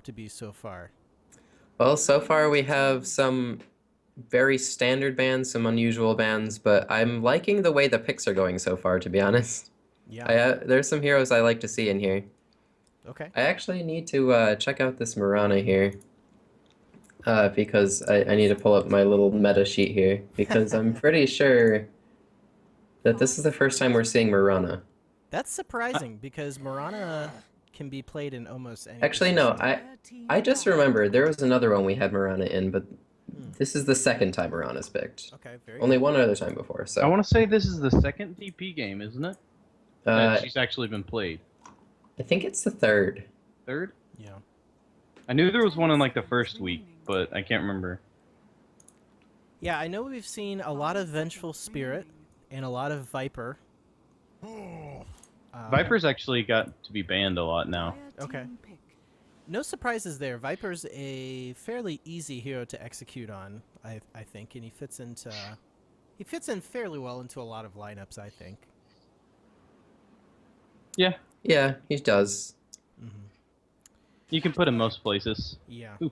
to be so far? Well, so far we have some very standard bands, some unusual bands, but I'm liking the way the picks are going so far, to be honest. Yeah. There's some heroes I like to see in here. Okay. I actually need to check out this Mirana here because I need to pull up my little meta sheet here because I'm pretty sure that this is the first time we're seeing Mirana. That's I, surprising because Mirana can be played in almost any Actually, no, position. I just remembered there was another one we had Mirana in, but Hmm. this is the second time Mirana's picked. Okay, very Only good. one other time before, I so want to say this is the second DP game, isn't it? That uh, she's actually been played. I think it's the third. Third? Yeah. I knew there was one in like the first week, but I can't remember. Yeah, I know we've seen a lot of Vengeful Spirit and a lot of Viper. Viper's actually got to be banned a lot now. Okay. No surprises there. Viper's a fairly easy hero to execute on, I think, and he fits in fairly well into a lot of lineups, I think. Yeah, Yeah, he does. you can put in most places. Yeah. Ooh,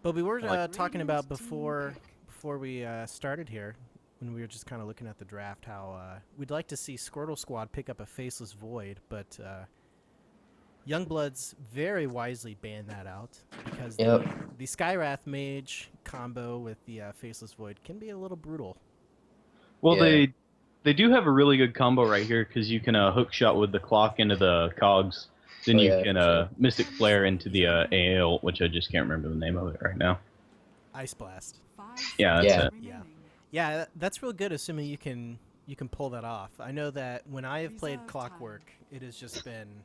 But we were Like- talking about before we started here, when we were just kind of looking at the draft, how we'd like to see Squirtle Squad pick up a Faceless Void, but Youngbloods very wisely banned that out because Yep. the Skywrath Mage combo with the Faceless Void can be a little brutal. Well, Yeah. they do have a really good combo right here because you can hook shot with the clock into the cogs. Then Oh, you yeah, can for sure. Mystic Flare into the AA ult, which I just can't remember the name of it right now. Ice Blast. Yeah, that's Yeah. it. Yeah. Yeah, that's real good, assuming you can pull that off. I know that when I have played Clockwork, it has just been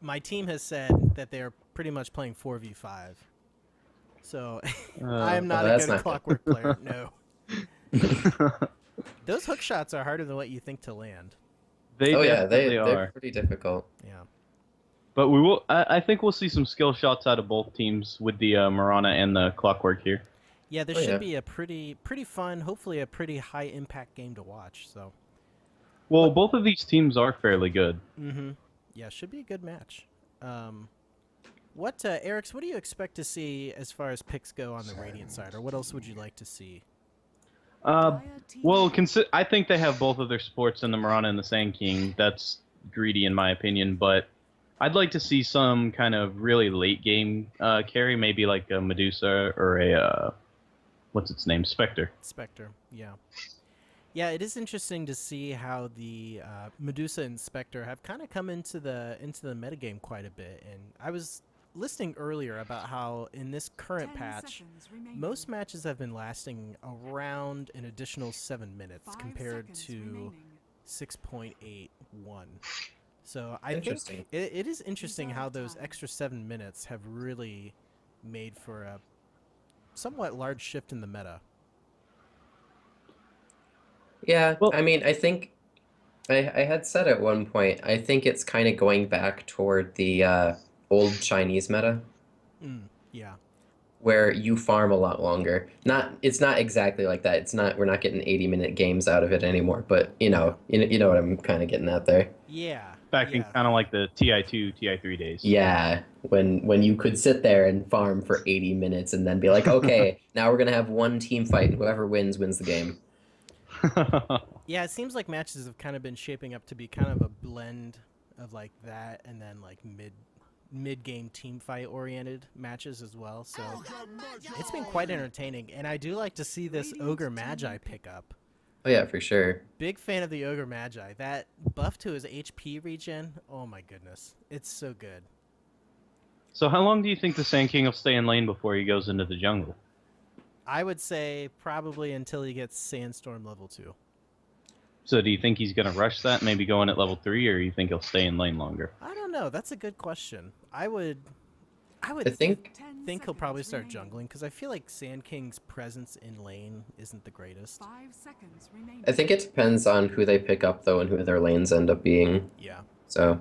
my team has said that they're pretty much playing 4v5. So I am not a that's good not good. Clockwork player. No. Those hook shots are harder than what you think to land. They Oh yeah, definitely they're are. pretty difficult. Yeah. But we will. I think we'll see some skill shots out of both teams with the Marana and the Clockwork here. Yeah, there Oh, should yeah. be a pretty fun, hopefully a pretty high impact game to watch. So, Well, both of these teams are fairly good. yeah, should be a good match. Eric's, what do you expect to see as far as picks go on the Radiant side, or what else would you like to see? Well, I think they have both of their supports in the Marana and the Sand King. That's greedy in my opinion, but I'd like to see some kind of really late game carry, maybe like a Medusa or a what's its name, Spectre. Spectre, yeah. Yeah, it is interesting to see how the Medusa and Spectre have kind of come into the metagame quite a bit. And I was listening earlier about how in this current patch, most matches have been lasting around an additional 7 minutes compared to 6.81. So I think Interesting. it is interesting how those extra 7 minutes have really made for a somewhat large shift in the meta. Yeah, Well- I mean, I think I had said at one point, I think it's kind of going back toward the old Chinese meta Yeah. where you farm a lot longer. It's not exactly like that. We're not getting 80-minute games out of it anymore, but you know what I'm kind of getting at there. Yeah. Back in yeah. kind of like the TI2, TI3 days. Yeah, when you could sit there and farm for 80 minutes and then be like, okay, now we're gonna have one team fight and whoever wins the game. Yeah, it seems like matches have kind of been shaping up to be kind of a blend of like that and then like mid game team fight oriented matches as well. So it's been quite entertaining, and I do like to see this Ogre Magi pick up. Oh yeah, for sure. Big fan of the Ogre Magi. That buff to his HP regen, oh my goodness, it's so good. So how long do you think the Sand King will stay in lane before he goes into the jungle? I would say probably until he gets Sandstorm level 2. So do you think he's going to rush that, maybe go in at level 3, or you think he'll stay in lane longer? I don't know. That's a good question. I would I think think he'll probably start jungling because I feel like Sand King's presence in lane isn't the greatest. I think it depends on who they pick up though and who their lanes end up being. Yeah. So,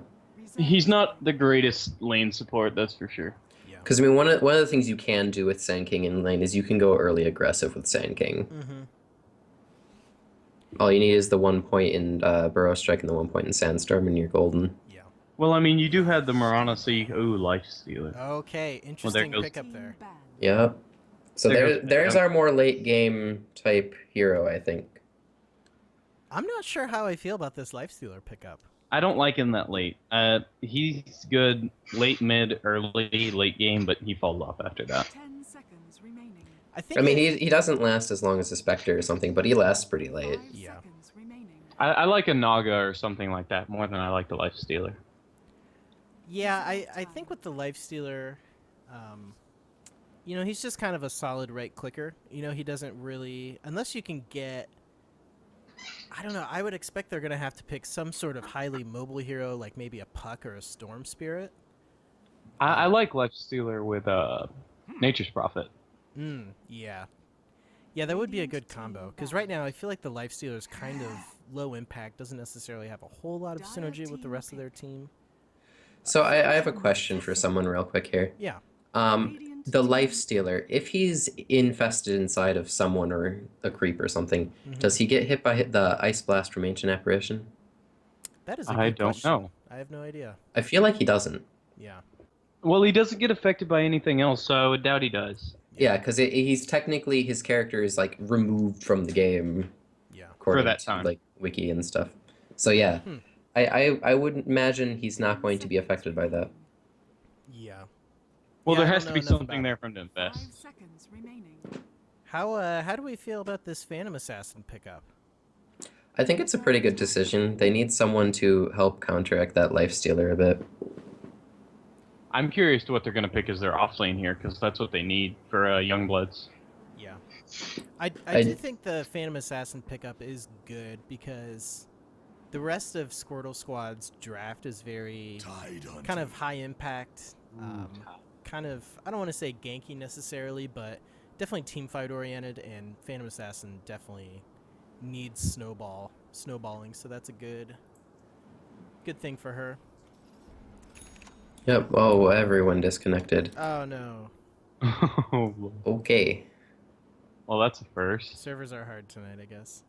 He's not the greatest lane support, that's for sure. Yeah. because I mean, one of the things you can do with Sand King in lane is you can go early aggressive with Sand King. Mm-hmm. All you need is the 1 point in Burrow Strike and the 1 point in Sandstorm, and you're golden. Yeah. Well, I mean, you do have the Marana, so you... Ooh, Life Stealer. Okay, interesting goes- pickup there. Yep. So There goes there's pickup. our more late game type hero, I think. I'm not sure how I feel about this Lifestealer pickup. I don't like him that late. He's good late, mid, early, late game, but he falls off after that. 10 seconds remaining. I think I mean, it- he doesn't last as long as a Spectre or something, but he lasts pretty late. 5 Yeah. seconds remaining. I like a Naga or something like that more than I like the Life Stealer. Yeah, I think with the Lifestealer, you know, he's just kind of a solid right clicker. You know, he doesn't really, unless you can get, I don't know, I would expect they're going to have to pick some sort of highly mobile hero, like maybe a Puck or a Storm Spirit. I like Life Stealer with Nature's Prophet. Yeah. Yeah, that would be a good combo. Because right now, I feel like the Lifestealer is kind of low impact, doesn't necessarily have a whole lot of synergy with the rest of their team. So I have a question for someone real quick here. Yeah. The Life Stealer, if he's infested inside of someone or a creep or something, does he get hit by the Ice Blast from Ancient Apparition? That is a I good don't question. know. I have no idea. I feel like he doesn't. Yeah. Well, he doesn't get affected by anything else, so I would doubt he does. Yeah, because he's technically, his character is like removed from the game. Yeah. According that to, time. like wiki and stuff. So yeah, I would imagine he's not going to be affected by that. Yeah. Well, Yeah, I there has don't to be know enough something about there it. for him to 5 invest. seconds remaining. How do we feel about this Phantom Assassin pickup? I think it's a pretty good decision. They need someone to help counteract that Life Stealer a bit. I'm curious to what they're going to pick as their off lane here, because that's what they need for Youngbloods. Yeah. I do think the Phantom Assassin pickup is good because the rest of Squirtle Squad's draft is very kind of high impact, kind of, I don't want to say ganky necessarily, but definitely team fight oriented, and Phantom Assassin definitely needs snowballing, so that's a good thing for her. Yep. Oh, everyone disconnected. Oh no. Okay. Well, that's a first. Servers are hard tonight, I guess.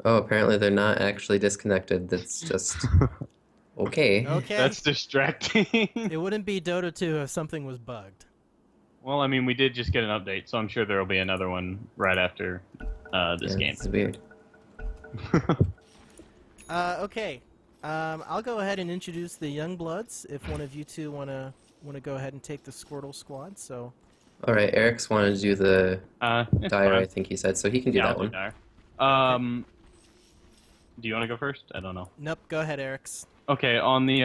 Oh, apparently they're not actually disconnected. That's just okay. Okay. That's distracting. It wouldn't be Dota 2 if something was bugged. Well, I mean, we did just get an update, so I'm sure there will be another one right after this game. It's weird. Okay. I'll go ahead and introduce the Youngbloods if one of you two want to go ahead and take the Squirtle squad. So, All right, Eric's wanted to do the It's Dire, fine. I think he said, so he can do Yeah, that I'll do one. Dire. Do you want to go first? I don't know. nope, go ahead, Eric's. Okay, on the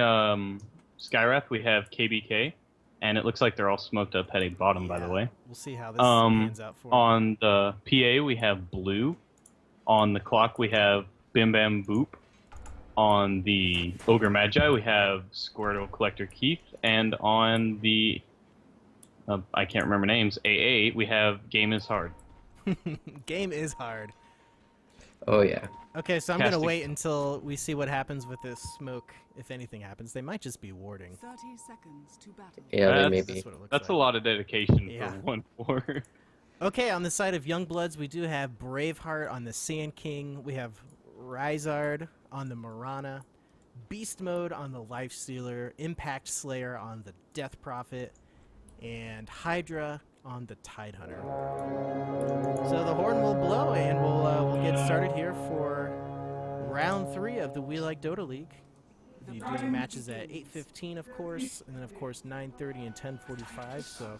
Skywrath, we have KBK, and it looks like they're all smoked up heading bottom, by the Yeah. way. We'll see how this pans out for On the PA, we have Blue. On the clock, we have Bim Bam Boop. On the Ogre Magi, we have Squirtle Collector Keith. And on the, I can't remember names, AA, we have Game is Hard. Game is hard. Oh yeah. Okay, so I'm going to Casting. wait until we see what happens with this smoke, if anything happens. They might just be warding. 30 seconds to battle. Yeah, they That's- maybe. That's what it looks That's a like. lot of dedication Yeah. for 1-4. Okay, on the side of Youngbloods, we do have Braveheart on the Sand King. We have Rizard on the Marana, Beast Mode on the Life Stealer, Impact Slayer on the Death Prophet, and Hydra on the Tidehunter. So the horn will blow, and we'll get started here for round 3 of the We Like Dota League. We'll be doing matches at 8:15, of course, and then of course 9:30 and 10:45. So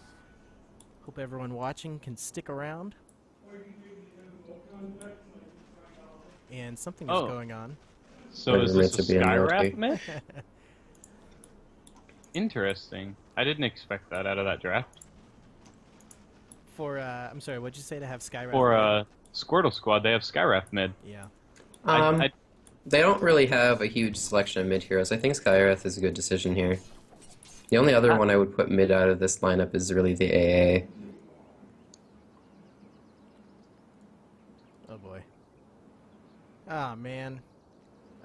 hope everyone watching can stick around. And something is Oh. going on. So Whatever is meant this a to be in Skywrath military. myth? Interesting. I didn't expect that out of that draft. For I'm sorry, what'd you say to have Skywrath? For Squirtle Squad, they have Skywrath mid. Yeah. I- They don't really have a huge selection of mid heroes. I think Skywrath is a good decision here. The only other one I would put mid out of this lineup is really the AA. Oh boy. Ah man.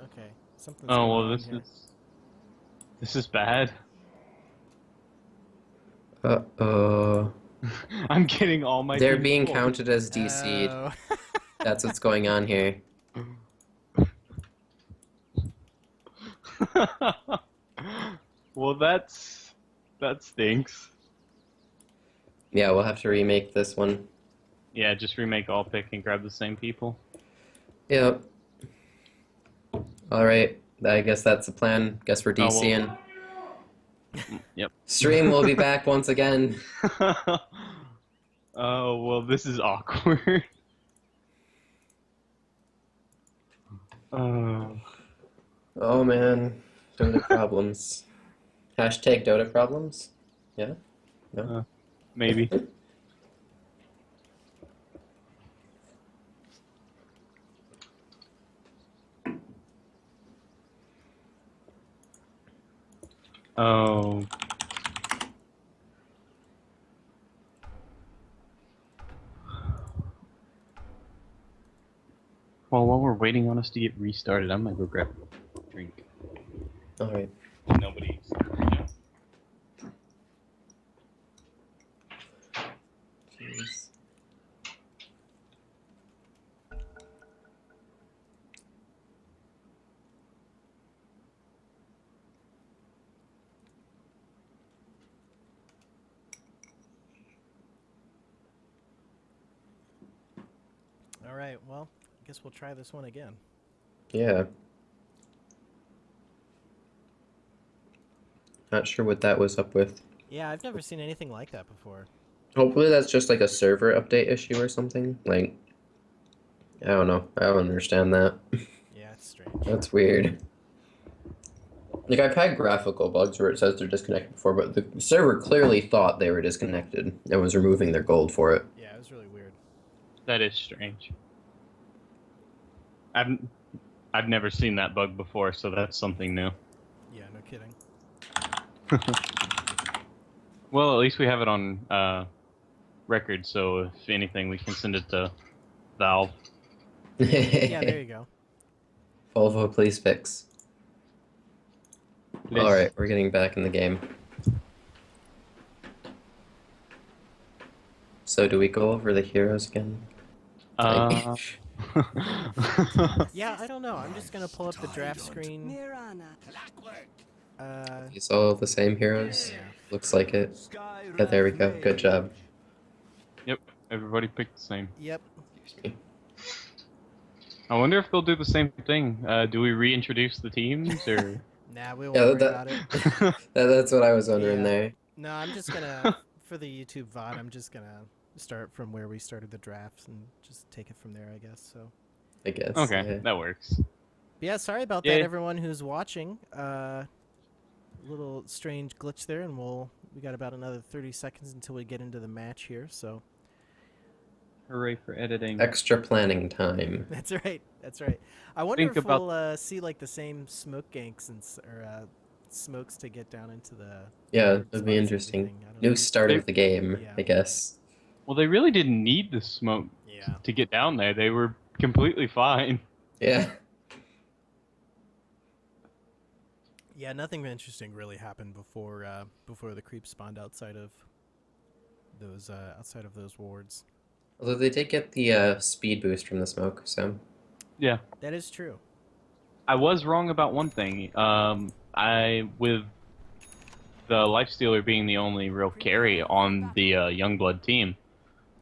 Okay. Something's Oh going well, on this here. is bad. Uh-oh. I'm getting all my. They're team being full. counted as DC'd. Oh. That's what's going on here. Well, that stinks. Yeah, we'll have to remake this one. Yeah, just remake all pick and grab the same people. Yep. Alright, I guess that's the plan. Guess we're Oh, well. DCing. Yep. Stream will be back once again. Oh, well, this is awkward. Oh. Oh man, Dota problems. Hashtag Dota problems? Yeah? No? Maybe. Oh. Well, while we're waiting on us to get restarted, I'm gonna go grab a drink. Alright. Nobody's. Jeez. All right, well, I guess we'll try this one again. Yeah. Not sure what that was up with. Yeah, I've never seen anything like that before. Hopefully that's just like a server update issue or something. Like, I don't know. I don't understand that. Yeah, it's strange. That's weird. Like, I've had graphical bugs where it says they're disconnected before, but the server clearly thought they were disconnected and was removing their gold for it. Yeah, it was really weird. That is strange. I've never seen that bug before, so that's something new. Yeah, no kidding. Well, at least we have it on record, so if anything, we can send it to Valve. Yeah, there you go. Volvo, please fix. Please. Alright, we're getting back in the game. So do we go over the heroes again? Yeah, I don't know. I'm just gonna pull up the draft screen. It's all the same heroes? Yeah. Looks like it. Yeah, there we go. Good job. Yep, everybody picked the same. Yep. Excuse me. I wonder if they'll do the same thing. Do we reintroduce the teams, or? Nah, we won't Yeah, worry about it. That's what I was wondering Yeah. there. No, I'm just gonna, for the YouTube VOD, I'm just gonna start from where we started the drafts and just take it from there, I guess. So. I guess. Okay, Yeah. that works. But yeah, sorry about Yeah. that, everyone who's watching. Little strange glitch there, and we got about another 30 seconds until we get into the match here. So. Hooray for editing. Extra planning time. That's right. That's right. I wonder Think if about- we'll see like the same smoke ganks or smokes to get down into the. Yeah, weird that'd be spots and interesting. everything. I don't New know. start of the game, Yeah. I guess. Well, they really didn't need the smoke Yeah. to get down there. They were completely fine. Yeah. Yeah, nothing interesting really happened before the creep spawned outside of those wards. Although they did get the speed boost from the smoke, so. Yeah. That is true. I was wrong about one thing. With the Lifestealer being the only real carry on the Youngblood team,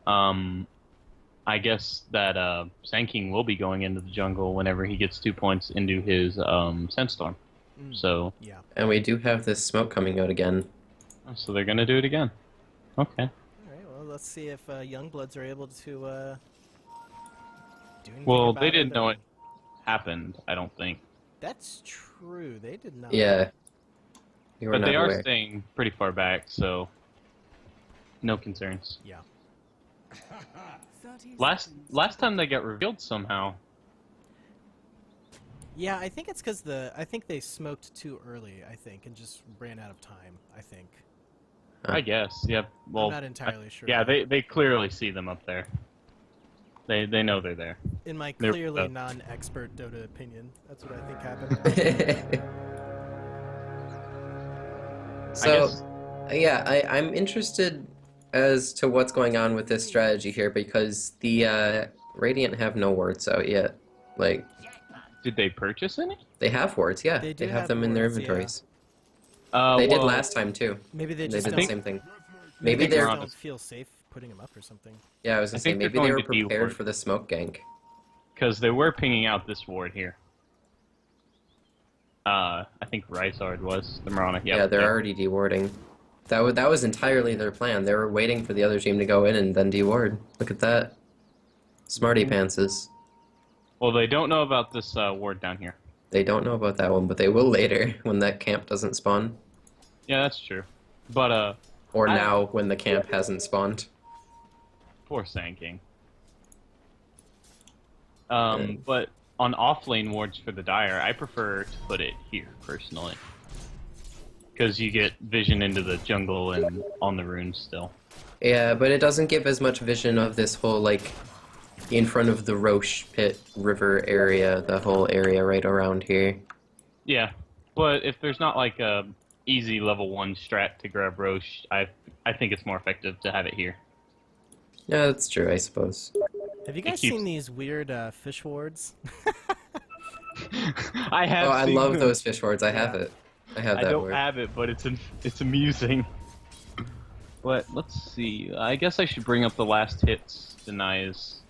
I guess that Sand King will be going into the jungle whenever he gets 2 points into his Sandstorm. Mm. So Yeah. And we do have this smoke coming out again. they're gonna do it again. Okay. All right. Well, let's see if Youngbloods are able to do anything Well, about they didn't know and- it happened. I don't think, That's true. They did not. Yeah. We were but not they are aware. staying pretty far back, so no concerns. Yeah. 30 Last seconds. time they got revealed somehow. Yeah, I think it's because I think they smoked too early. I think and just ran out of time. I think. Huh. I guess. Yep. Well, I'm not entirely sure. yeah, they clearly see them up there. They know they're there. In my They're- clearly non-expert Dota opinion, that's what I think happened. So, guess- yeah, I'm interested as to what's going on with this strategy here because the Radiant have no wards out yet. Like, Did they purchase any? They have wards, yeah. They do have have them in their wards, yeah. inventories. They did Well, last time too. Maybe they They just did the don't. same thing. Maybe Maybe they they're just don't feel safe putting them up or something. yeah. I was I gonna say think they're maybe they going were to D prepared ward. for the smoke gank. Because they were pinging out this ward here. I think Rysard was the Marana. Yep, Yeah, they're yep. already dewarding. That was entirely their plan. They were waiting for the other team to go in and then deward. Look at that. Smarty pantses. Well, they don't know about this ward down here. They don't know about that one, but they will later when that camp doesn't spawn. Yeah, that's true. But, Or I- now when the camp hasn't spawned. poor Sand King. But on off-lane wards for the Dire, I prefer to put it here, personally. Because you get vision into the jungle and on the runes still. Yeah, but it doesn't give as much vision of this whole, like, in front of the Roche Pit River area, the whole area right around here. Yeah, but if there's not like a easy level 1 strat to grab Roche, I think it's more effective to have it here. Yeah, that's true, I suppose. Have you guys keeps- seen these weird fish wards? I have. Oh, I seen love them. those fish wards. I have it. I have I that don't word. have it, but it's amusing. But let's see. I guess I should bring up the last hits denies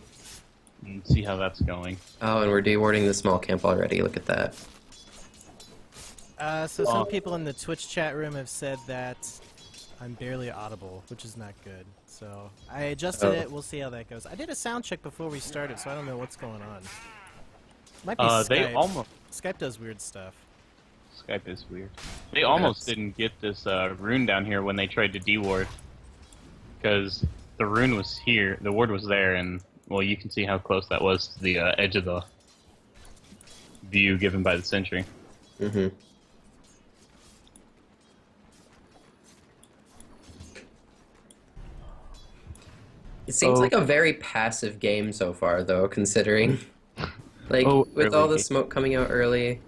and see how that's going. Oh, and we're dewarding the small camp already. Look at that. So some people in the Twitch chat room have said that I'm barely audible, which is not good. So I adjusted it. We'll see how that goes. I did a sound check before we started, so I don't know what's going on. Might be Skype. They almost Skype does weird stuff. Skype is weird. They almost didn't get this rune down here when they tried to deward, because the rune was here, the ward was there, and well, you can see how close that was to the edge of the view given by the sentry. Mm-hmm. It seems like a very passive game so far, though, considering, like, with all the smoke coming out early.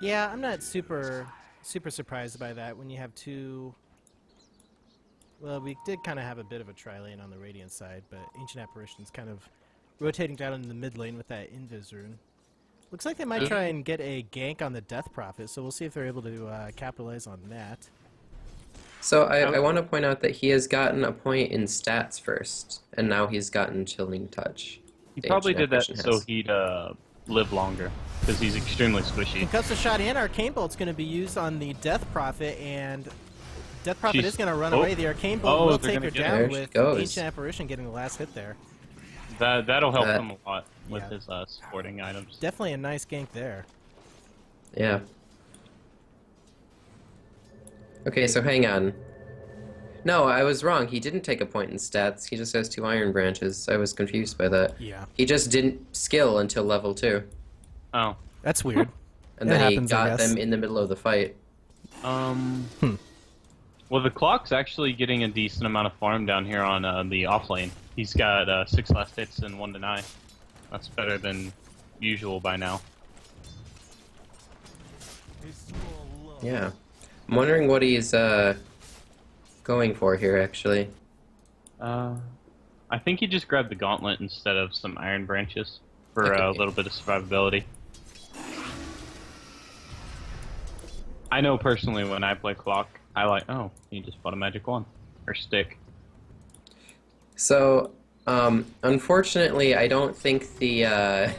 Yeah, I'm not super surprised by that when you have two. Well, we did kind of have a bit of a tri-lane on the Radiant side, but Ancient Apparition's kind of rotating down in the mid lane with that Invis rune. Looks like they might try and get a gank on the Death Prophet, so we'll see if they're able to capitalize on that. So I want to point out that he has gotten a point in stats first, and now he's gotten Chilling Touch. He The probably Ancient did that Apparition so has. he'd live longer, because he's extremely squishy. Concussive Shot and Arcane Bolt's going to be used on the Death Prophet, and Death Prophet She's- is going to run oh. away. The Arcane Bolt Oh, will they're take gonna her get her. down There she with goes. Ancient Apparition getting the last hit there. That'll help him a lot with Yeah. his sporting items. Definitely a nice gank there. Yeah. Okay, so hang on. No, I was wrong. He didn't take a point in stats. He just has 2 Iron Branches. I was confused by that. Yeah. He just didn't skill until level 2. Oh. That's weird. And It then he happens, I got guess. them in the middle of the fight. Well, the clock's actually getting a decent amount of farm down here on the off lane. He's got 6 last hits and 1 deny. That's better than usual by now. Yeah. I'm wondering what he's going for here, actually. I think he just grabbed the gauntlet instead of some iron branches for That could a be. little bit of survivability. I know personally when I play clock, I like, oh, he just bought a magic wand or stick. So, unfortunately, I don't think the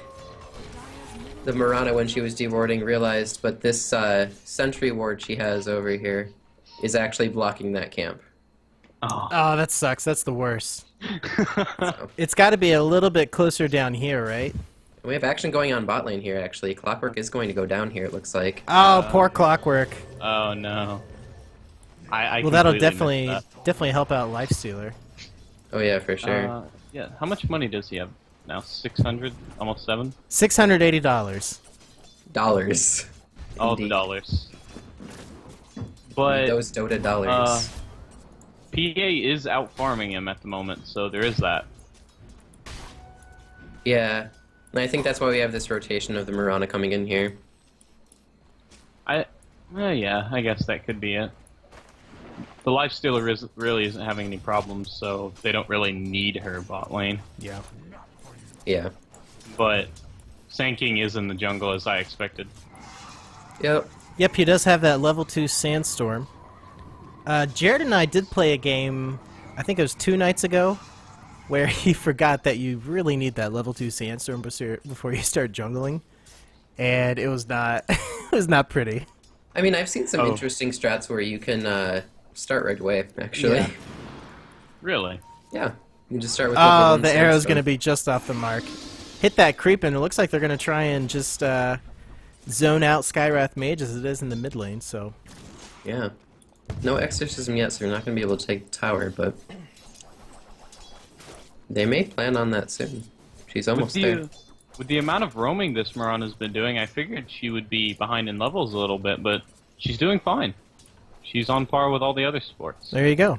Marana, when she was dewarding, realized, but this sentry ward she has over here is actually blocking that camp. Oh. Oh, that sucks. That's the worst. It's got to be a little bit closer down here, right? We have action going on bot lane here, actually. Clockwork is going to go down here, it looks like. Oh, poor Clockwork. Oh no. I Well, that'll completely missed definitely help out Lifestealer. Oh yeah, for that. sure. Yeah, how much money does he have now? 600? Almost 7? $680. Dollars. All the Indeed. dollars. But Those Dota dollars. PA is out farming him at the moment, so there is that. Yeah. And I think that's why we have this rotation of the Marana coming in here. Yeah, I guess that could be it. The Lifestealer really isn't having any problems, so they don't really need her bot lane. Yeah. Yeah. But Sand King is in the jungle as I expected. Yep. Yep, he does have that level 2 Sandstorm. Jared and I did play a game, I think it was 2 nights ago, where he forgot that you really need that level 2 Sandstorm before you start jungling. And it was not it was not pretty. I mean, I've seen some Oh. interesting strats where you can start right away, actually. Yeah. Really? Yeah. You just start with Oh, level 1 the arrow's Sandstorm. going to be just off the mark. Hit that creep, and it looks like they're going to try and just zone out Skywrath Mage as it is in the mid lane, so... Yeah. No exorcism yet, so you're not going to be able to take the tower, but... They may plan on that soon. She's almost there. With the amount of roaming this Mirana's been doing, I figured she would be behind in levels a little bit, but she's doing fine. She's on par with all the other sports. There you go.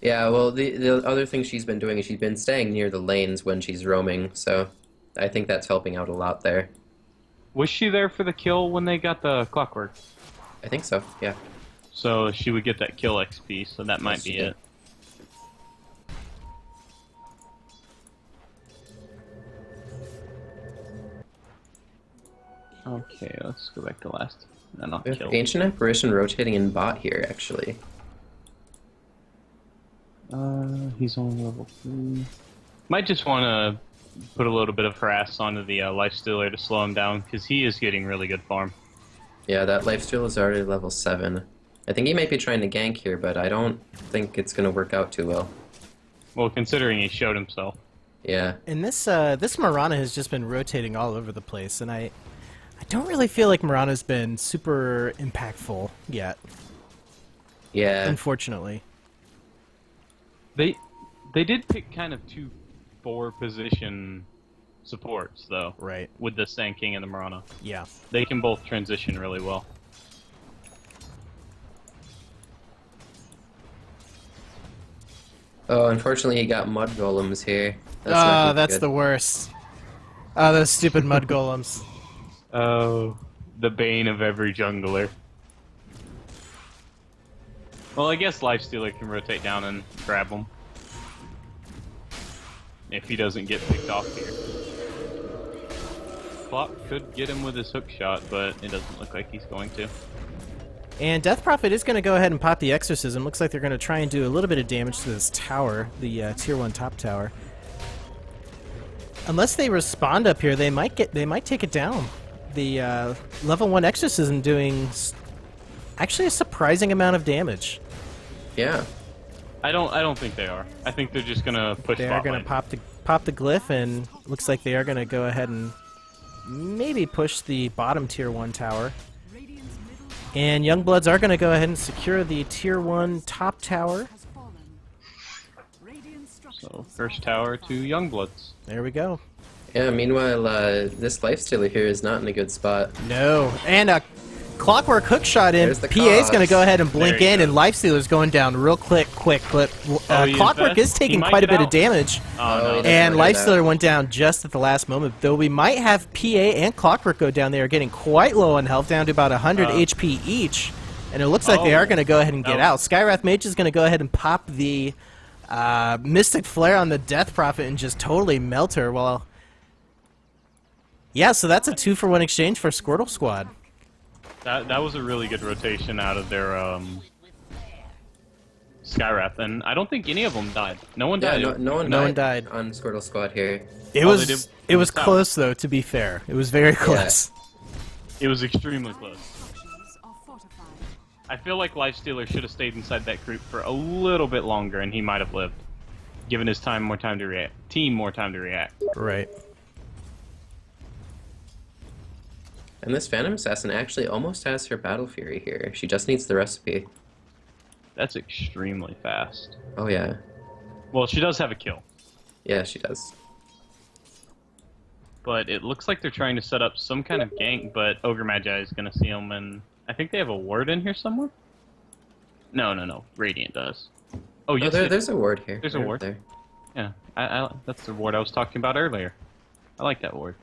Yeah, well, the other thing she's been doing is she's been staying near the lanes when she's roaming, so I think that's helping out a lot there. Was she there for the kill when they got the clockwork? I think so, yeah. So she would get that kill XP, so that might Yes, be she did. it. Okay, let's go back to last. No, not We have kill. Ancient Apparition rotating in bot here, actually. He's only level 3. Might just want to put a little bit of harass onto the Lifestealer to slow him down, because he is getting really good farm. Yeah, that lifesteal is already level 7. I think he might be trying to gank here, but I don't think it's going to work out too well. Well, considering he showed himself. Yeah. And this Mirana has just been rotating all over the place, and I don't really feel like Mirana's been super impactful yet, Yeah. unfortunately. They did pick kind of 2 4-position supports, though, Right. with the Sand King and the Mirana. Yeah. They can both transition really well. Oh, unfortunately he got mud golems here. Not Oh, that's good. the worst. Oh, those stupid mud golems. Oh, the bane of every jungler. Well, I guess Lifestealer can rotate down and grab him. If he doesn't get picked off here. Clock could get him with his hook shot, but it doesn't look like he's going to. And Death Prophet is going to go ahead and pop the Exorcism. Looks like they're going to try and do a little bit of damage to this tower, the tier 1 top tower. Unless they respond up here, they might take it down. The level 1 Exorcism doing actually a surprising amount of damage. Yeah. I don't think they are. I think they're just gonna push. They are going to pop the glyph, and looks like they are going to go ahead and maybe push the bottom tier 1 tower. Radiant's middle And Youngbloods are going to go ahead and secure the tier 1 top tower. has fallen. Radiant structures So first tower to Youngbloods. There we go. Yeah, meanwhile, this lifestealer here is not in a good spot. No. And a clockwork hook shot in. There's the PA is going to cost. go ahead and blink There you in, go. and Lifestealer's going down real quick. But Oh, he Clockwork invests? is taking He might quite a get bit of out. damage. Oh, Oh, no. he doesn't And wanna do Lifestealer that. went down just at the last moment, though we might have PA and Clockwork go down. They are getting quite low on health, down to about 100 HP each. And it looks like they Oh. are going to go ahead and get Oh. out. Skywrath Mage is going to go ahead and pop the Mystic Flare on the Death Prophet and just totally melt her. Well, yeah, so that's a 2-for-1 exchange for Squirtle Squad. That was a really good rotation out of their Skywrath, and I don't think any of them died. No one Yeah, died. no one No died, one died. on Squirtle Squad here. It Oh, was they did- it was Tower. close though, to be fair. It was very close. It was extremely close. structures are fortified. I feel like Lifestealer should have stayed inside that creep for a little bit longer, and he might have lived, given his team more time to react. Right. And this Phantom Assassin actually almost has her Battle Fury here. She just needs the recipe. That's extremely fast. Oh yeah. Well, she does have a kill, Yeah, she does. but it looks like they're trying to set up some kind of gank, but Ogre Magi is going to see them, and I think they have a ward in here somewhere? No. Radiant does. Oh, Oh, yes, there's a ward here. There's a Right ward. there. yeah. That's the ward I was talking about earlier. I like that ward.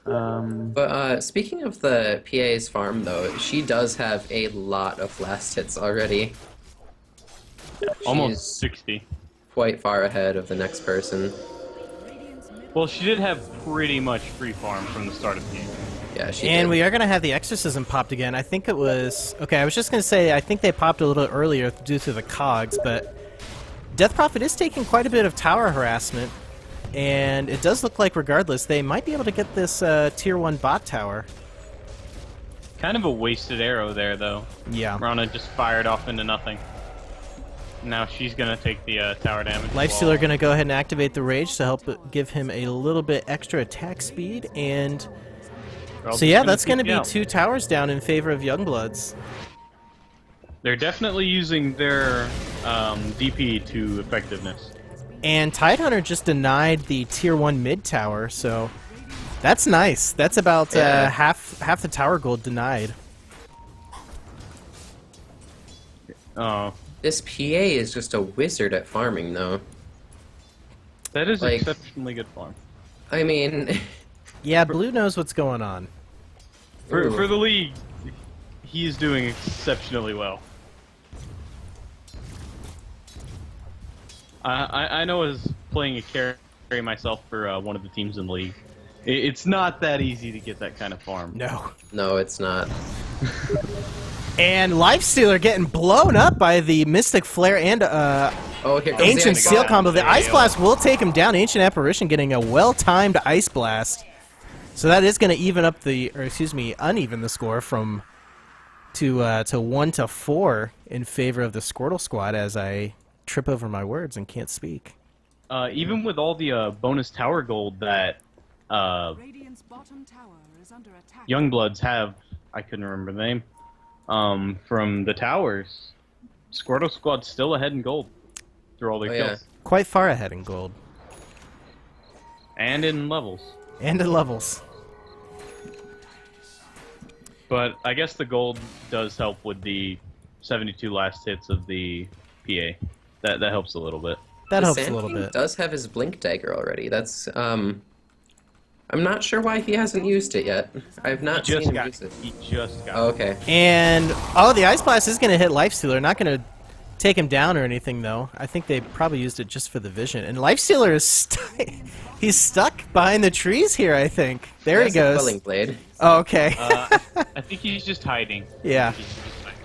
But speaking of the PA's farm, though, she does have a lot of last hits already. Almost She's 60. quite far ahead of the next person. Radiant's middle Well, she did have pretty much free farm from the start of the game. Yeah, she And did. we are going to have the Exorcism popped again. I think it was... Okay, I was just going to say, I think they popped a little earlier due to the cogs, but Death Prophet is taking quite a bit of tower harassment, and it does look like, regardless, they might be able to get this Tier 1 bot tower. Kind of a wasted arrow there, though. Yeah. Rana just fired off into nothing. Now she's gonna take the tower damage. Lifestealer going to go ahead and activate the Rage to help give him a little bit extra attack speed, and... So yeah, that's going to be 2 towers down in favor of Youngbloods. They're definitely using their DP to effectiveness. And Tidehunter just denied the Tier 1 mid tower, so that's nice. That's about Yeah. half the tower gold denied. Oh, This PA is just a wizard at farming, though. that is Like- exceptionally good farm. I mean, Yeah, Blue knows what's going on. For Ooh. the league, he is doing exceptionally well. I know as playing a carry myself for one of the teams in the league, it's not that easy to get that kind of farm. No. no, it's not. And Lifestealer getting blown up by the Mystic Flare and Oh, here comes Ancient the Seal God. combo. The Yeah, Ice yeah. Blast will take him down. Ancient Apparition getting a well-timed Ice Blast. So that is going to even up the, or excuse me, uneven the score from to 1 to 4 in favor of the Squirtle squad as I trip over my words and can't speak. Even with all the bonus tower gold that Radiant's bottom tower is under attack. Youngbloods have, I couldn't remember the name, from the towers, Squirtle squad's still ahead in gold through all their Oh, yeah. kills. Quite far ahead in gold. And in levels. And in levels. But I guess the gold does help with the 72 last hits of the PA. That helps a little bit. That The helps Sand a little King bit. does have his Blink Dagger already. That's, I'm not sure why he hasn't used it yet. I've not He seen just him got. use it. He just got. Oh, okay. And, oh, the Ice Blast is going to hit Lifestealer. Not going to take him down or anything, though. I think they probably used it just for the vision. And Lifestealer is he's stuck behind the trees here, I think. There he has a goes. Quelling Blade. Oh, okay. I think he's just hiding. Yeah. He's just hiding.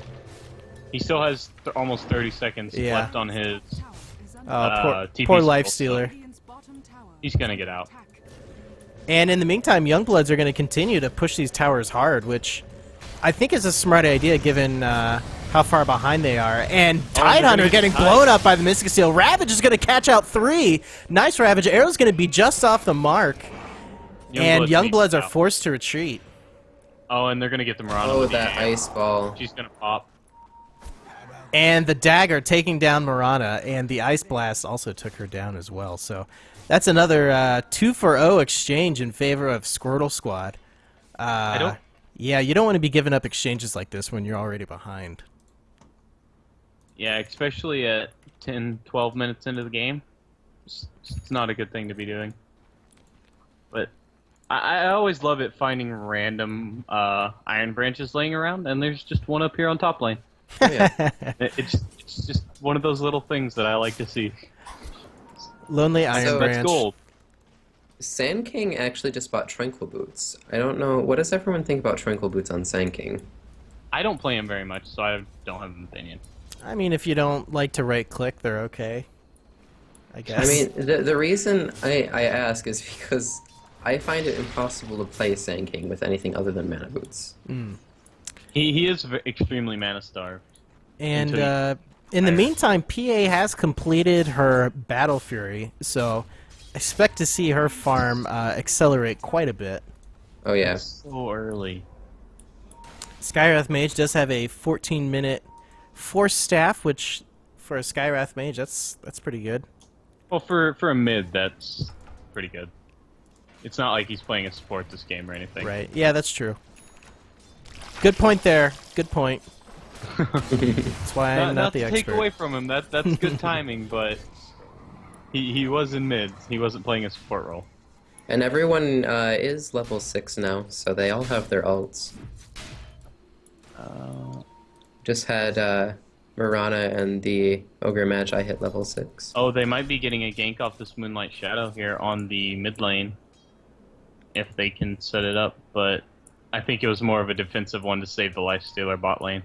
He still has almost 30 seconds Yeah. left on his. Tower is under Poor, TP poor scroll. Lifestealer. Radiant's bottom tower He's is gonna under get out. attack. And in the meantime, Youngbloods are going to continue to push these towers hard, which I think is a smart idea given how far behind they are. And they're gonna Tidehunter get getting tied. blown up by the Mystic Steel. Ravage is going to catch out 3. Nice Ravage. Arrow's going to be just off the mark. And Youngbloods needs are out. forced to retreat. Oh, and they're gonna get the Murano. Oh, with the that AR. Ice Ball. She's gonna pop. And the Dagger taking down Mirana, and the Ice Blast also took her down as well. So that's another 2-for-0 exchange in favor of Squirtle Squad. don't- Yeah, you don't want to be giving up exchanges like this when you're already behind. Yeah, especially at 10, 12 minutes into the game. It's not a good thing to be doing. But I always love it finding random iron branches laying around, and there's just one up here on top lane. Oh, yeah. It's just one of those little things that I like to see. Lonely Iron So- Branch. That's gold. Sand King actually just bought Tranquil Boots. I don't know. What does everyone think about Tranquil Boots on Sand King? I don't play him very much, so I don't have an opinion. I mean, if you don't like to right-click, they're okay. I guess. I mean, the reason I ask is because I find it impossible to play Sand King with anything other than Mana Boots. He is extremely mana starved. And until in the Iron. meantime, PA has completed her Battle Fury, so expect to see her farm accelerate quite a bit. Oh yeah. So early. Skywrath Mage does have a 14-minute Force Staff, which for a Skywrath Mage, that's pretty good. Well, for a mid, that's pretty good. It's not like he's playing a support this game or anything. Right? Yeah, that's true. Good point there. Good point. That's why I'm not the to expert. take away from him. That's good timing, but he was in mid. He wasn't playing a support role. And everyone is level 6 now, so they all have their ults. Just had Mirana and the Ogre Magi hit level 6. Oh, they might be getting a gank off this Moonlight Shadow here on the mid lane. If they can set it up, but I think it was more of a defensive one to save the Lifestealer bot lane.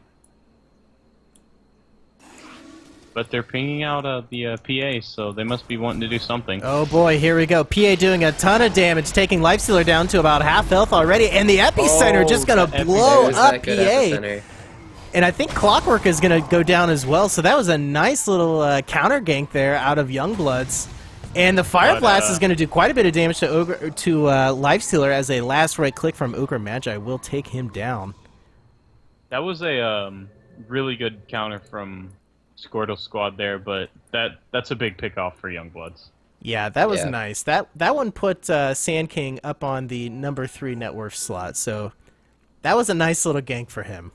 But they're pinging out the PA, so they must be wanting to do something. Oh boy, here we go. PA doing a ton of damage, taking Lifestealer down to about half health already, and the Epicenter just gonna blow There's up that good PA. epicenter. And I think Clockwork is gonna go down as well, so that was a nice little counter gank there out of Youngbloods. And the Fire Blast is gonna do quite a bit of damage to Lifestealer as a last right click from Ogre Magi will take him down. That was a really good counter from Squirtle squad there, but that's a big pick off for Youngbloods. Yeah, that was Yeah. nice. That one put Sand King up on the number 3 net worth slot, so that was a nice little gank for him.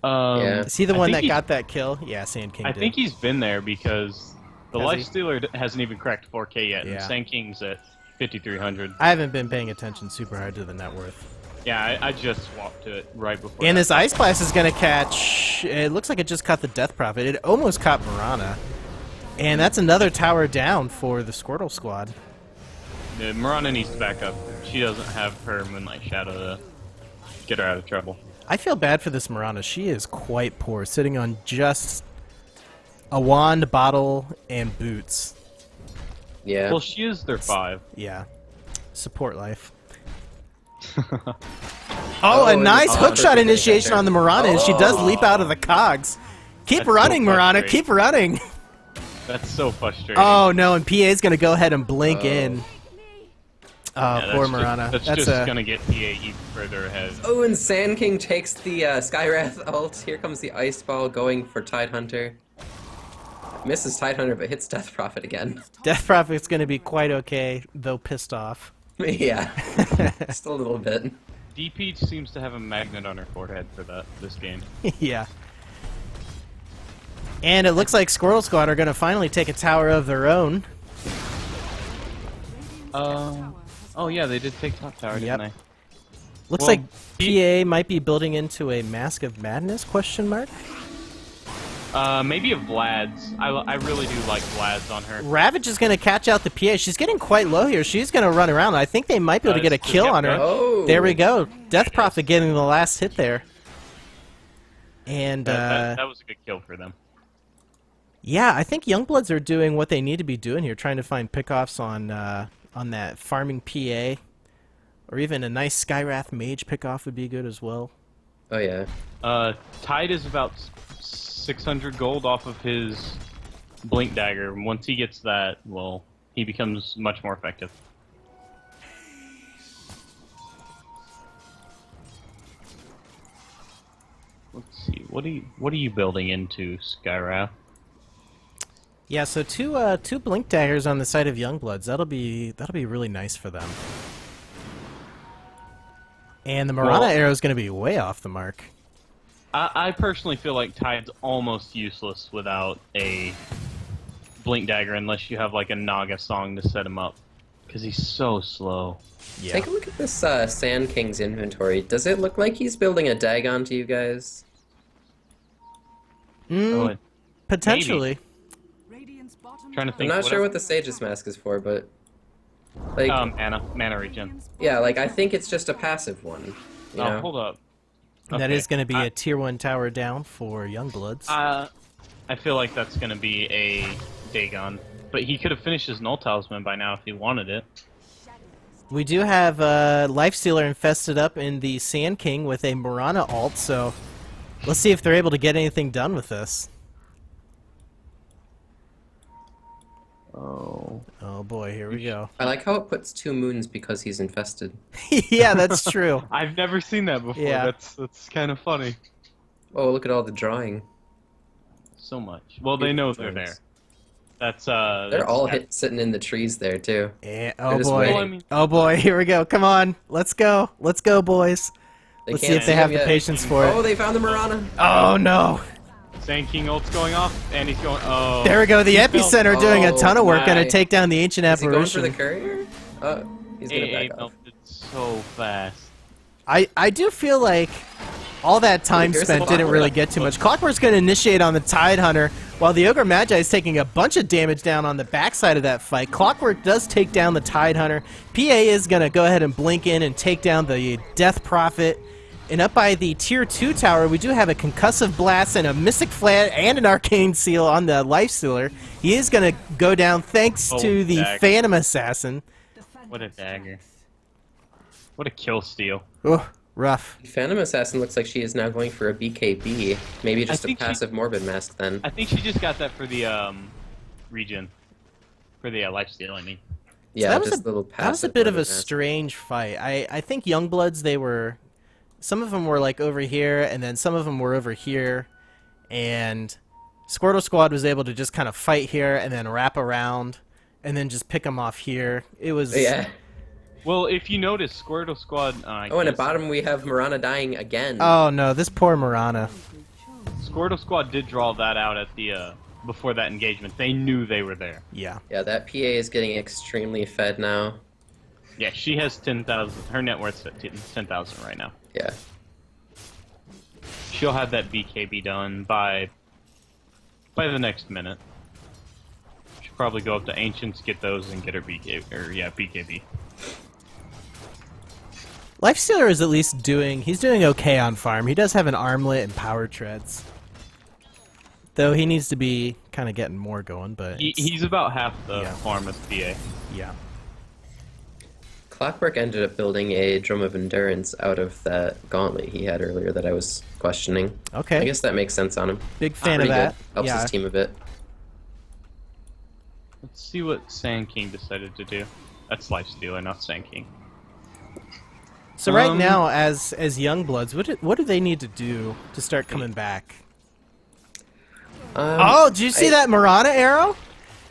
Yeah. Is he the I one think that he- got that kill? Yeah, Sand King I did. think he's been there because the Has he? Lifestealer hasn't even cracked 4K yet, Yeah. and Sand King's at 5,300. I haven't been paying attention super hard to the net worth. Yeah, I just swapped to it right before. And that. this Ice Blast is going to catch... It looks like it just caught the Death Prophet. It almost caught Mirana. And that's another tower down for the Squirtle squad. The Mirana needs to back up. She doesn't have her Moonlight Shadow to get her out of trouble. I feel bad for this Mirana. She is quite poor, sitting on just a wand, bottle, and boots. Yeah. Well, she is their 5. Yeah. Support life. Oh, Oh, a and nice it's hookshot 100% initiation there. on the Mirana, and she does leap out of the cogs. Keep That's so running, Mirana. frustrating. Keep running. That's so frustrating. Oh, no, and PA's going to go ahead and blink in. Oh, Yeah, poor that's Mirana. Just, that's just gonna get PA even further ahead. Oh, and Sand King takes the Skywrath ult. Here comes the Ice Ball going for Tidehunter. Misses Tidehunter, but hits Death Prophet again. Death Prophet's going to be quite okay, though pissed off. Yeah. Just a little bit. DP seems to have a magnet on her forehead for this game. Yeah. And it looks like Squirrel Squad are going to finally take a tower of their own. Oh yeah, they did take top tower, Yep. didn't they? Looks Well, like PA might be building into a Mask of Madness, question mark? Maybe a Vlad's. I really do like Vlad's on her. Ravage is going to catch out the PA. She's getting quite low here. She's going to run around. I think they might be able to get a kill on her. Oh. There we go. Death Prophet getting the last hit there. And, That was a good kill for them. yeah, I think Youngbloods are doing what they need to be doing here, trying to find pickoffs on that farming PA. Or even a nice Skywrath Mage pickoff would be good as well. Oh, yeah. Tide is about 600 gold off of his Blink Dagger. Once he gets that, well, he becomes much more effective. Let's see. What are you building into, Skywrath? Yeah, so two Blink Daggers on the side of Youngbloods. That'll be really nice for them. And the Mirana Well- arrow is going to be way off the mark. I personally feel like Tide's almost useless without a Blink Dagger unless you have like a Naga song to set him up. Because he's so slow. Yeah. Take a look at this Sand King's inventory. Does it look like he's building a Dagon to you guys? Oh, Potentially. Radiant's bottom Trying to I'm think. not what sure else- what the Sage's Mask is for, but... Like, mana regen. yeah, like, I think it's just a passive one. You Oh, know? hold up. That Okay. is going to be a tier 1 tower down for Youngbloods. I feel like that's going to be a Dagon. But he could have finished his Null Talisman by now if he wanted it. We do have Lifestealer infested up in the Sand King with a Mirana ult, so let's see if they're able to get anything done with this. Oh. Oh boy, here we go. I like how it puts 2 moons because he's infested. Yeah, that's true. I've never seen that before. Yeah. That's kind of funny. Oh, look at all the drawing. So much. Well, they know they're there. That's They're all sitting in the trees there, too. Yeah, They're oh just boy. waiting. Well, I mean- Oh boy, here we go. Come on. Let's go. Let's go, boys. They Let's see can't if they see have him the yet. patience for Oh, it. they found the Mirana! Oh no. Sand King ult's going off, and he's going. Oh. There we go. The Epicenter doing a ton of work. Going my. to take down the Ancient Is he going Apparition. for the courier? Oh, he's gonna AA back off. melted so fast. I do feel like All that time Here's spent the didn't Clockwork. really get too much. Clockwork's going to initiate on the Tide Hunter, while the Ogre Magi is taking a bunch of damage down on the backside of that fight. Clockwork does take down the Tide Hunter. PA is going to go ahead and blink in and take down the Death Prophet. And up by the Tier 2 tower, we do have a Concussive Blast and a Mystic Flat and an Arcane Seal on the Lifestealer. He is going to go down thanks to the dagger. Phantom Assassin. What a dagger. What a kill steal. Oh, rough. Phantom Assassin looks like she is now going for a BKB. Maybe just a think she- passive Morbid Mask then. I think she just got that for the regen. For the lifesteal, I mean. Yeah, that was just a little passive. That was a bit of a Morbid Mask. strange fight. I think Youngbloods, they were... Some of them were like over here, and then some of them were over here. And Squirtle Squad was able to just kind of fight here and then wrap around and then just pick them off here. It was... Yeah. Well, if you notice, Squirtle Squad... Oh, and at bottom we have Marana dying again. Oh no, this poor Marana. Squirtle Squad did draw that out at the before that engagement. They knew they were there. Yeah. Yeah, that PA is getting extremely fed now. Yeah, she has 10,000. Her net worth's at 10,000 right now. Yeah. She'll have that BKB done by the next minute. She'll probably go up to Ancients, get those, and get her BKB. Lifestealer is at least he's doing okay on farm. He does have an armlet and power treads. Though he needs to be kind of getting more going, but... He's about half the Yeah. farm as PA. Yeah. Clockwork ended up building a Drum of Endurance out of that gauntlet he had earlier that I was questioning. Okay. I guess that makes sense on him. Big fan of Pretty that. good. Helps yeah. his team a bit. Let's see what Sand King decided to do. That's Lifestealer, not Sand King. So right now, as Youngbloods, what do they need to do to start coming back? Oh, did you see that Marana arrow?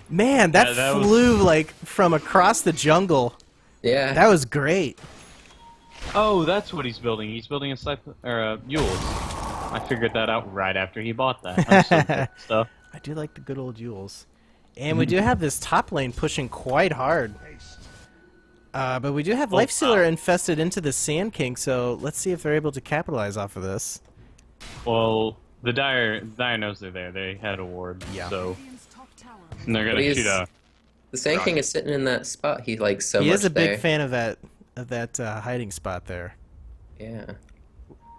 Man, that, Yeah, that was- flew like from across the jungle. Yeah. That was great. Oh, that's what he's building. He's building a Yules. I figured that out right after he bought that. I'm so good at stuff. I do like the good old Yules. And we do have this top lane pushing quite hard. But we do have Lifestealer infested into the Sand King, so let's see if they're able to capitalize off of this. Well, the Dire knows they're there. They had a ward, Yeah. so Radiant's top tower and they're But gonna he's- shoot a. The Sand King is sitting in that spot he likes so He much is a big there. fan of that hiding spot there. Yeah.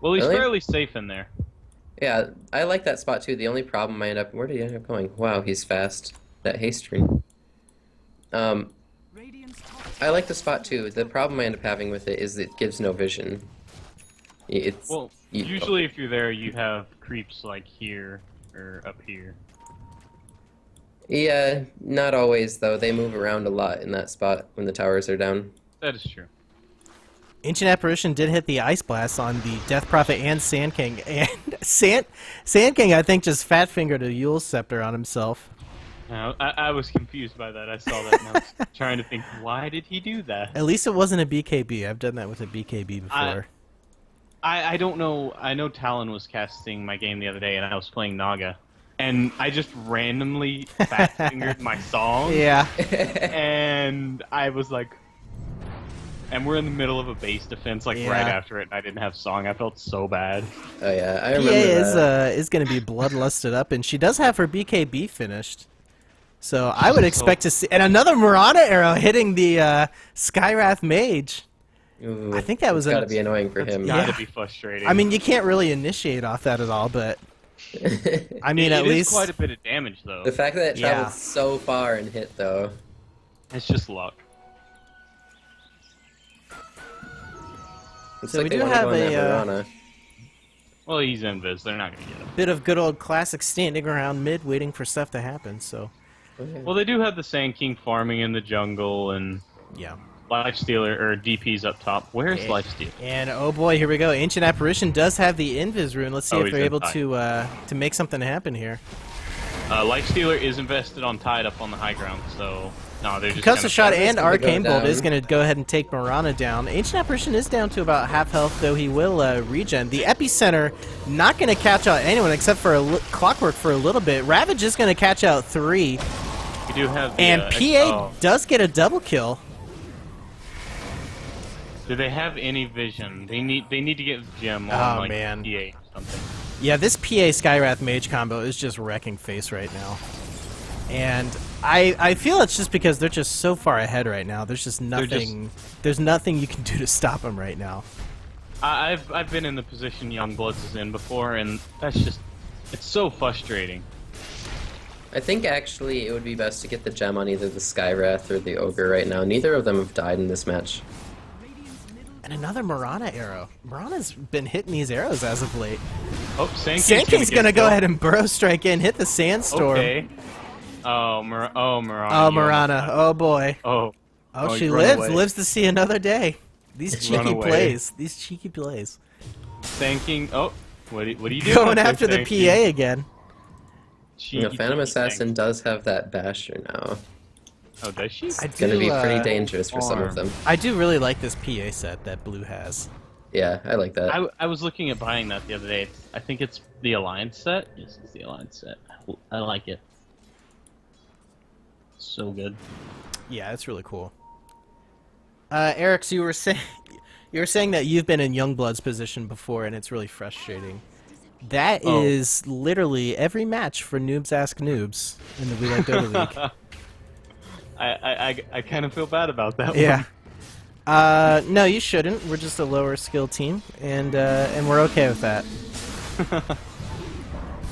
Well, he's Really? fairly safe in there. Yeah, I like that spot too. The only problem where did he end up going? Wow, he's fast. That haste string. Radiant's top I like the spot too. The problem I end up having with it is it gives no vision. It's Well, usually if you're there, you have creeps like here or up here. Yeah, not always though. They move around a lot in that spot when the towers are down. That is true. Ancient Apparition did hit the Ice Blast on the Death Prophet and Sand King, and Sand King I think just fat fingered a Yule's Scepter on himself. Now, I was confused by that. I saw that and I was trying to think, why did he do that? At least it wasn't a BKB. I've done that with a BKB before. I don't know. I know Talon was casting my game the other day and I was playing Naga. And I just randomly fat fingered my song. Yeah. And I was like, and we're in the middle of a base defense, like right Yeah. after it, and I didn't have song. I felt so bad. Oh yeah, I PA remember that. is going to be bloodlusted up, and she does have her BKB finished. So I would expect to see... And another Marana arrow hitting the Skywrath Mage. Ooh, I think that was it's a- gotta be annoying for That's him. gotta Yeah. be frustrating. I mean, you can't really initiate off that at all, but... I mean, at it is least... quite a bit of damage, though. The fact that it Yeah. traveled so far and hit though. It's just luck. It's So like we they do wanna have go on that a, Marana. Well, he's invis. They're not gonna get him. bit of good old classic standing around mid waiting for stuff to happen, so... Well, they do have the Sand King farming in the jungle and Yeah. Lifestealer or DP's up top. Where's Lifestealer? And oh boy, here we go. Ancient Apparition does have the Invis rune. Let's see Oh, if he's they're in able Tide. to make something happen here. Lifestealer is invested on Tide up on the high ground, so no, they're just. Concussive kinda- Shot That's and gonna go Arcane Bolt down. is going to go ahead and take Marana down. Ancient Apparition is down to about half health, though he will regen. The Epicenter not going to catch out anyone except for Clockwork for a little bit. Ravage is going to catch out 3. We do have the, And PA does get a double kill. Do they have any vision? They need to get Gem Oh, on like man. PA or something. Yeah, this PA Skywrath Mage combo is just wrecking face right now. And I feel it's just because they're just so far ahead right now. There's just nothing. There's nothing you can do to stop them right now. I've been in the position Youngbloods is in before, and that's just it's so frustrating. I think actually it would be best to get the gem on either the Skywrath or the Ogre right now. Neither of them have died in this match. And another Marana arrow. Marana's been hitting these arrows as of late. Oh, Sandking's gonna go ahead and Burrow Strike in, hit the Sandstorm. Okay. Marana. Oh, Marana. Oh, boy. Oh. Oh, she you run lives. away. Lives to see another day. These Just run cheeky away. plays. These cheeky plays. Thanking. Oh, what are you doing? Going out there, after the Sandking? PA again. You know, Phantom Cheeky Assassin Sandking. does have that Basher now. Oh, does she? I It's gonna do, be pretty uh, dangerous for some of arm. them. I do really like this PA set that Blue has. Yeah, I like that. I was looking at buying that the other day. I think it's the Alliance set. Yes, it's the Alliance set. I like it. So good. Yeah, it's really cool. Eric, so you were saying that you've been in Youngblood's position before, and it's really frustrating. That Oh. is literally every match for Noobs Ask Noobs in the We Like Dota League. I kind of feel bad about that Yeah. one. No, you shouldn't. We're just a lower skill team, and we're okay with that.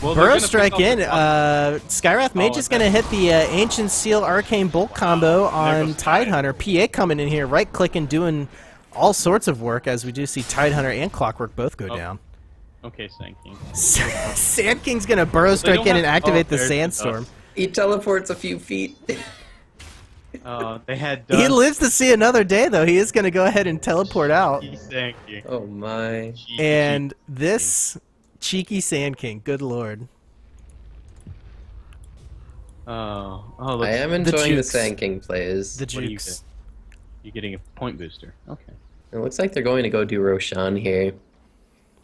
Well, they're Burrow gonna Strike pick up in. the top- Skywrath Mage is going to hit the Ancient Seal Arcane Bolt combo on goes Tidehunter. PA coming in here, right-clicking, doing all sorts of work, as we do see Tidehunter and Clockwork both go Oh. down. Okay, Sandking. Sand King's going to Burrow Strike in and activate the there's Sandstorm. He teleports a few feet. They had He lives to see another day, though. He is going to go ahead and teleport out. Sandking. Oh my. And this cheeky Sand King, good lord. Oh, I am enjoying the jukes. Sand King plays. The What are you jukes. You're getting a point booster. Okay. It looks like they're going to go do Roshan here.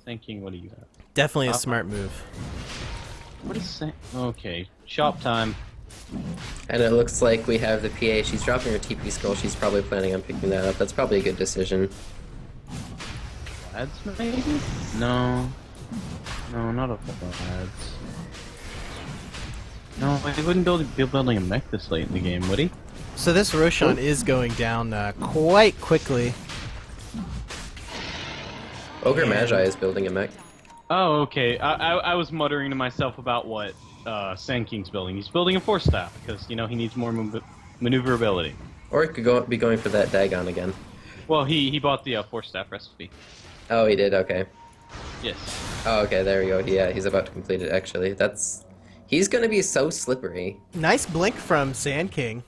Sandking, what do you have? Definitely a Uh, smart move. What is Sand? Okay, shop time. And it looks like we have the PA. She's dropping her TP skull. She's probably planning on picking that up. That's probably a good decision. Lads, maybe? No. No, not a lads. No, he wouldn't be building a mech this late in the game, would he? So this Roshan is going down quite quickly. Ogre Yeah. Magi is building a mech. Oh, okay. I was muttering to myself about what Sand King's building. He's building a Force Staff because, you know, he needs more maneuverability. Or it could be going for that Dagon again. Well, he bought the Force Staff recipe. Oh, he did? Okay. Yes. Oh, okay, there we go. Yeah, he's about to complete it, actually. He's gonna be so slippery. Nice blink from Sand King.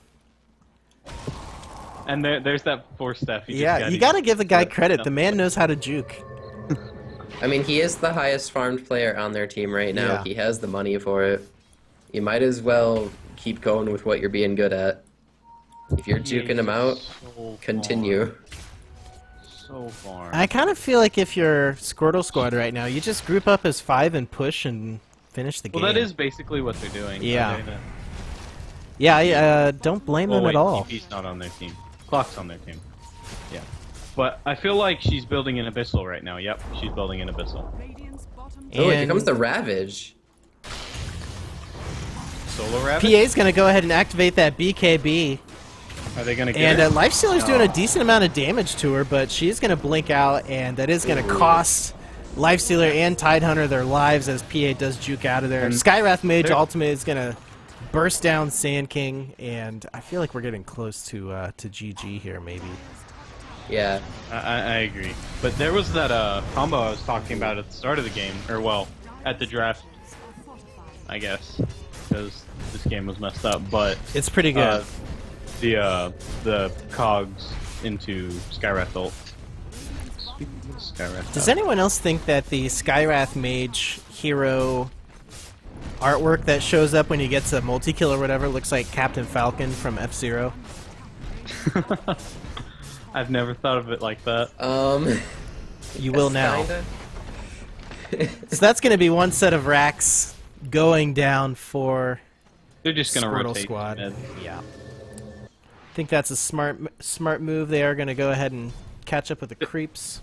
And there's that Force Staff. He just Yeah, got you gotta give the guy Yeah. credit. The man knows how to juke. I mean, he is the highest farmed player on their team right now. Yeah. He has the money for it. You might as well keep going with what you're being good at. If you're juking him out, So continue. So far. I kind of feel like if you're Squirtle Squad right now, you just group up as 5 and push and finish the game. Well, that is basically what they're doing. Yeah. Yeah, I don't blame them wait, at all. TP's not on their team. Clock's on their team. Yeah. But I feel like she's building an Abyssal right now. Yep, she's building an Abyssal. Radiant's bottom Oh, here And- comes the Ravage. Solo Rabbit? PA's gonna go ahead and activate that BKB. Are they gonna get And her? Lifestealer's doing a No. decent amount of damage to her, but she's going to blink out, and that is going to cost Lifestealer and Tidehunter their lives as PA does juke out of there. And Skywrath Mage there- ultimate is going to burst down Sand King, and I feel like we're getting close to GG here, maybe. Yeah. I agree. But there was that combo I was talking about at the start of the game, or well, at the draft, I guess, because this game was messed up. But It's pretty good. the cogs into Skywrath ult. Skywrath. Does anyone else think that the Skywrath Mage hero artwork that shows up when he gets a multi-kill or whatever looks like Captain Falcon from F-Zero? I've never thought of it like that. You will now. Kinda. So that's going to be one set of racks going down for They're just gonna Squirtle rotate. Squad. Ed. Yeah. I think that's a smart move. They are going to go ahead and catch up with the creeps.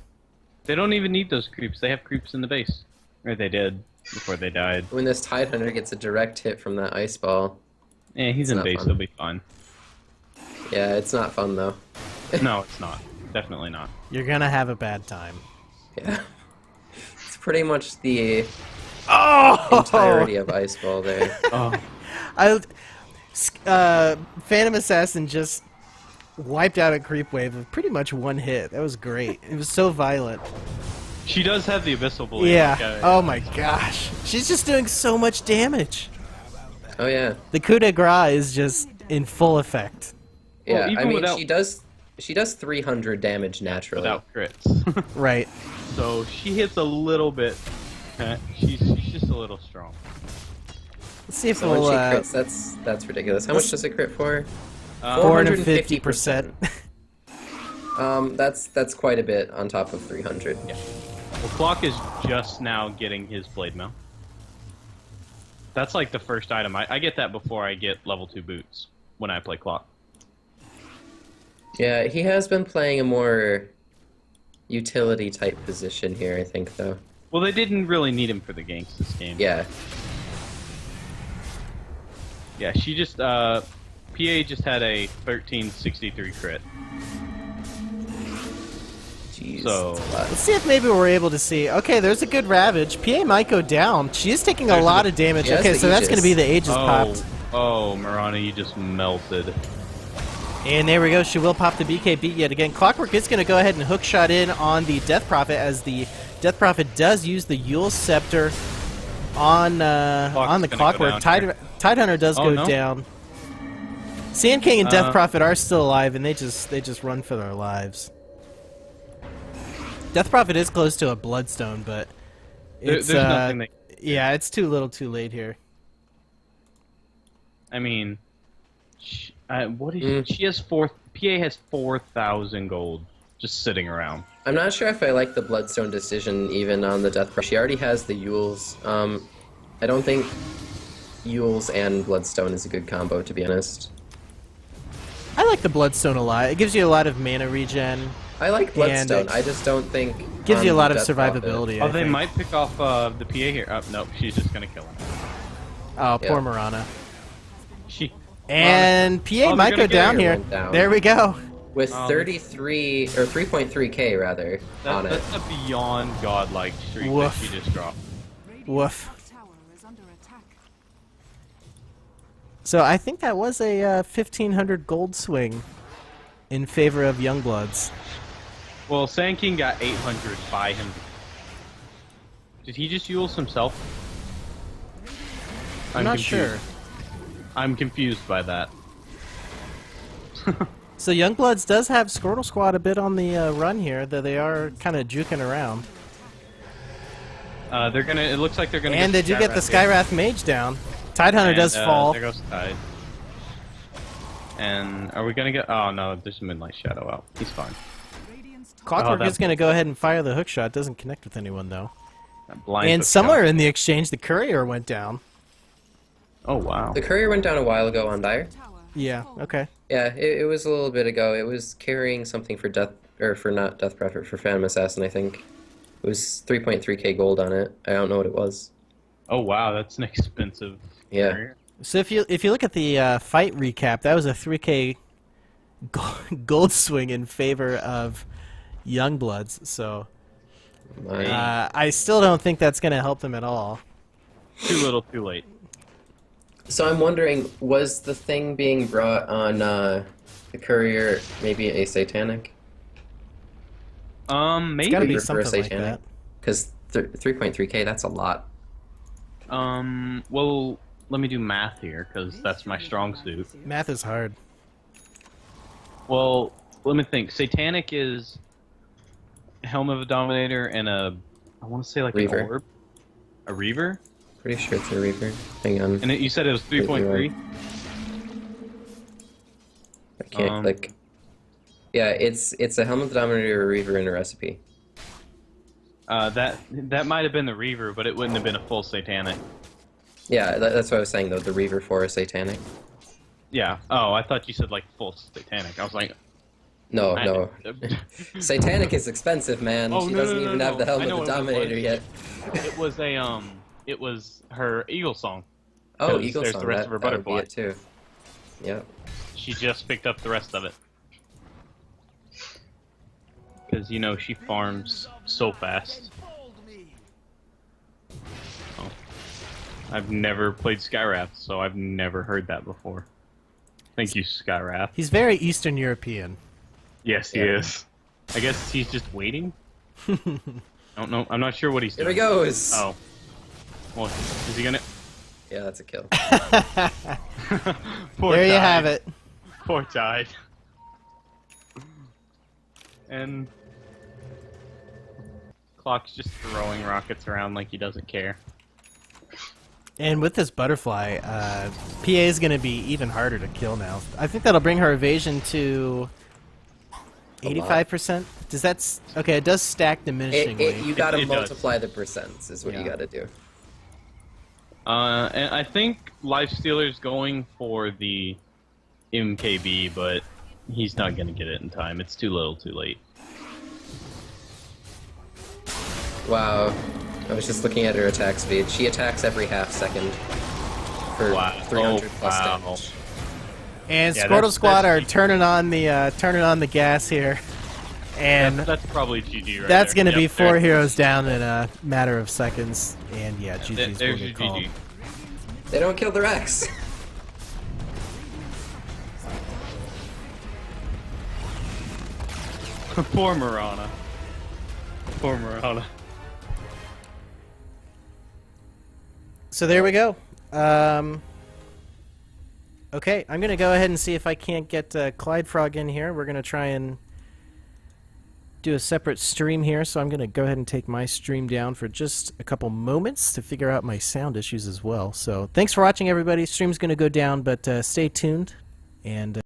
They don't even need those creeps. They have creeps in the base. Or they did before they died. When this Tide Hunter gets a direct hit from that ice ball. Yeah, he's It's in not base. fun. He'll be fine. Yeah, it's not fun though. No, it's not. Definitely not. You're gonna have a bad time. Yeah. It's pretty much the Oh! entirety of ice ball there. Oh, Phantom Assassin just wiped out a creep wave with pretty much one hit. That was great. It was so violent. she does have the abyssal blade. Yeah. Like, Oh my gosh. She's just doing so much damage. Oh yeah. The coup de grace is just in full effect. Well, Yeah, I even mean without- she does 300 damage naturally. without crits. Right. So she hits a little bit. She's just a little strong. Let's see if So when we'll she crits, that's ridiculous. How much does it crit for? 450%. That's quite a bit on top of 300. Yeah. Well, Clock is just now getting his blade mail. That's like the first item. I get that before I get level 2 boots when I play Clock. Yeah, he has been playing a more utility type position here, I think, though. Well, they didn't really need him for the ganks this game. Yeah. Yeah, she just, PA just had a 1363 crit. Jeez. So- that's a lot. Let's see if maybe we're able to see. Okay, there's a good Ravage. PA might go down. She is taking a There's lot the- of damage. She has Okay, the so that's going to Aegis. be the Aegis popped. Oh, Marana, you just melted. And there we go. She will pop the BKB yet again. Clockwork is going to go ahead and hook shot in on the Death Prophet, as the Death Prophet does use the Yule Scepter on the gonna go Clockwork. down here. Tide Hunter does Oh, go no. down. Sand King and Death Uh, Prophet are still alive, and they just run for their lives. Death Prophet is close to a Bloodstone, but it's There's nothing that... yeah, it's too little, too late here. I mean... what is she has PA has 4,000 gold just sitting around. I'm not sure if I like the Bloodstone decision even on the Death Brush. She already has the Yules. I don't think Yules and Bloodstone is a good combo, to be honest. I like the Bloodstone a lot. It gives you a lot of mana regen. I like And Bloodstone. I just don't think Gives you a on lot of Death Prophet. survivability. Oh, I they think. might pick off the PA here. Oh, no, she's just gonna kill him. Oh, Yeah. poor Marana. She... And PA they're might gonna go get down her here. went down. There we go. With Oh, 33 or 3.3k rather on it. That's a beyond godlike streak Woof. that she just dropped. Woof. Tower is under attack. So I think that was a 1,500 gold swing in favor of Youngbloods. Well, Sand King got 800 by him. Did he just Yules himself? I'm not confused. sure. I'm confused by that. So Youngbloods does have Squirtle Squad a bit on the run here, though they are kind of juking around. They're gonna. It looks like they're gonna. And they do get the Skywrath Mage down. Tidehunter does fall. There goes Tide. And are we gonna get? Oh no, there's a Midnight Shadow out. He's fine. Radiant's top Clockwork that- is going to go ahead and fire the hook shot. Doesn't connect with anyone, though. That blind And hook somewhere shot. in the exchange, the Courier went down. Oh wow. The courier went down a while ago on Dire. tower Yeah, has fallen. okay. Yeah, it was a little bit ago. It was carrying something for Death, or for not Death Prophet, for Phantom Assassin, I think. It was 3.3k gold on it. I don't know what it was. Oh wow, that's an expensive. Yeah. carrier. So if you look at the fight recap, that was a 3k gold swing in favor of Youngbloods. So My- I still don't think that's going to help them at all. Too little, too late. So I'm wondering, was the thing being brought on the courier maybe a satanic? Maybe. It's got to be Reverse something like satanic. that. Because 3.3k, that's a lot. Well, let me do math here because that's my strong suit. Math is hard. Well, let me think. Satanic is Helm of a Dominator and I want to say like Reaver. an orb. A Reaver? Pretty sure it's a Reaper. Hang on. And you said it was 3.3? I can't, Yeah, it's a Helmet Dominator, a Reaver, and a recipe. That might have been the Reaver, but it wouldn't have been a full Satanic. Yeah, that's what I was saying, though. The Reaver for a satanic. Yeah. Oh, I thought you said like full Satanic. I was like, No, I- no. Satanic is expensive, man. Oh, she no, doesn't no, no, even no. have the I helmet know of the what it was. Dominator yet. It was her eagle song. Oh, 'Cause Eagle there's Song. the rest of her That would be butterfly. it too. Yep. She just picked up the rest of it. Because, you know, she farms so fast. Oh. I've never played Skywrath, so I've never heard that before. Thank you, Skywrath. He's very Eastern European. Yes, he Yeah. is. I guess he's just waiting? I don't know. I'm not sure what he's Here doing. he goes! Oh. Well, is he gonna... Yeah, that's a kill. Poor There you Tide. have it. Poor Tide. And... Clock's just throwing rockets around like he doesn't care. And with this butterfly, PA is going to be even harder to kill now. I think that'll bring her evasion to 85%. Does that... Okay, it does stack diminishingly. You gotta It does. multiply the percents, is what you Yeah. gotta do. And I think Lifestealer's going for the MKB, but he's not going to get it in time. It's too little, too late. Wow. I was just looking at her attack speed. She attacks every half second for Wow. 300 plus wow. damage. And Yeah, Squirtle that's- Squad that's are GG. turning on the gas here. And That's probably GG right that's there. going to be Yep, 4 there. heroes down in a matter of seconds. And yeah, GG's There's will your be called. GG. They don't kill the Rex! Poor Marana. Poor Marana. So there we go. Okay, I'm going to go ahead and see if I can't get Clyde Frog in here. We're going to try and do a separate stream here, so I'm going to go ahead and take my stream down for just a couple moments to figure out my sound issues as well. So thanks for watching, everybody. Stream's going to go down, but stay tuned, and